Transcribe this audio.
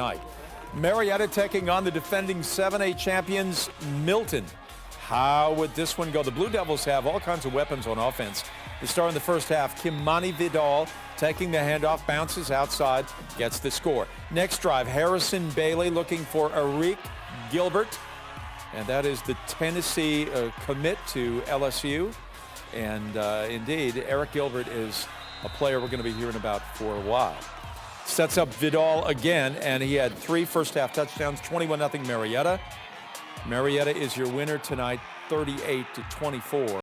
Night. Marietta taking on the defending 7A champions, Milton. How would this one go? The Blue Devils have all kinds of weapons on offense. The star in the first half, Kimani Vidal, taking the handoff, bounces outside, gets the score. Next drive, Harrison Bailey looking for Eric Gilbert. And that is the Tennessee commit to LSU. And indeed, Eric Gilbert is a player we're going to be hearing about for a while. Sets up Vidal again, and he had 3 first-half touchdowns, 21-0 Marietta. Marietta is your winner tonight, 38-24.